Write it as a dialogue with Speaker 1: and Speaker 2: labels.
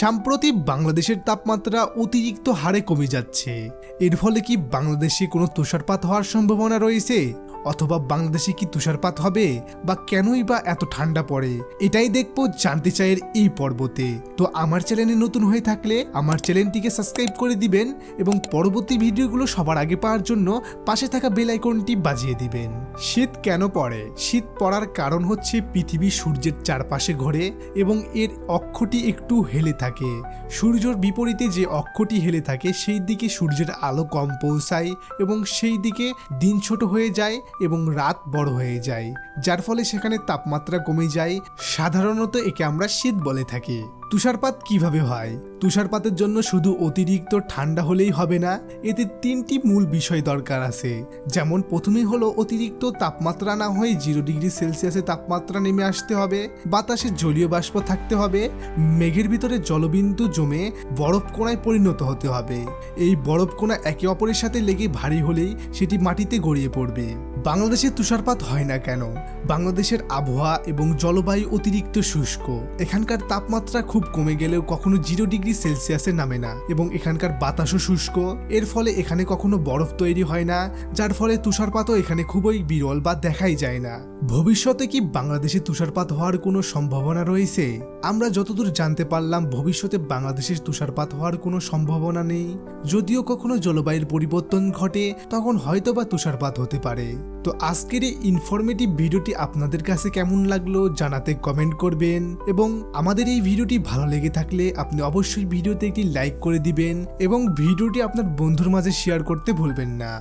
Speaker 1: সম্প্রতি বাংলাদেশের তাপমাত্রা অতিরিক্ত হারে কমে যাচ্ছে। এর ফলে কি বাংলাদেশে কোনো তুষারপাত হওয়ার সম্ভাবনা রয়েছে, অথবা বাংলাদেশে কি তুষারপাত হবে, বা কেনই বা এত ঠান্ডা পড়ে, এটাই দেখবো জানতে চাইয়ের এই পর্বতে। তো আমার চ্যানেলে নতুন হয়ে থাকলে আমার চ্যানেলটিকে সাবস্ক্রাইব করে দিবেন এবং পরবর্তী ভিডিওগুলো সবার আগে পাওয়ার জন্য পাশে থাকা বেল আইকনটি বাজিয়ে দিবেন। শীত কেন পড়ে? শীত পড়ার কারণ হচ্ছে পৃথিবী সূর্যের চারপাশে ঘোরে এবং এর অক্ষটি একটু হেলে থাকে। সূর্যের বিপরীতে যে অক্ষটি হেলে থাকে সেই দিকে সূর্যের আলো কম পৌঁছায় এবং সেই দিকে দিন ছোট হয়ে যায় এবং রাত বড় হয়ে যায়, যার ফলে সেখানে তাপমাত্রা কমে যায়। সাধারণত একে আমরা শীত বলে থাকি। তুষারপাত কিভাবে হয়? তুষারপাতের জন্য শুধু অতিরিক্ত ঠান্ডা হলেই হবে না, এতে তিনটি মূল বিষয় দরকার আছে। যেমন প্রথমেই হলো অতিরিক্ত তাপমাত্রা না হয়ে 0 ডিগ্রি সেলসিয়াসে তাপমাত্রা নেমে আসতে হবে, বাতাসে জলীয় বাষ্প থাকতে হবে, মেঘের ভিতরে জলবিন্দু জমে বরফ কণায় পরিণত হতে হবে। এই বরফ কণা একে অপরের সাথে লেগে ভারী হলেই সেটি মাটিতে গড়িয়ে পড়বে। বাংলাদেশে তুষারপাত হয় না কেন? বাংলাদেশের আবহাওয়া এবং জলবায়ু অতিরিক্ত শুষ্ক। এখানকার তাপমাত্রা খুব কমে গেলেও কখনো 0 ডিগ্রি সেলসিয়াসে নামে না এবং এখানকার বাতাসও শুষ্ক। এর ফলে এখানে কখনো বরফ তৈরি হয় না, যার ফলে তুষারপাতও এখানে খুবই বিরল বা দেখাই যায় না। ভবিষ্যতে কি বাংলাদেশে তুষারপাত হওয়ার কোনো সম্ভাবনা রয়েছে? আমরা যতদূর জানতে পারলাম ভবিষ্যতে বাংলাদেশের তুষারপাত হওয়ার কোনো সম্ভাবনা নেই। যদিও কখনো জলবায়ুর পরিবর্তন ঘটে তখন হয়তোবা তুষারপাত হতে পারে। তো আজকের এই ইনফরমেটিভ ভিডিওটি আপনাদের কাছে কেমন লাগলো জানাতে কমেন্ট করবেন এবং আমাদের এই ভিডিওটি ভালো লেগে থাকলে আপনি অবশ্যই ভিডিওতে একটি লাইক করে দিবেন এবং ভিডিওটি আপনার বন্ধুর মাঝে শেয়ার করতে ভুলবেন না।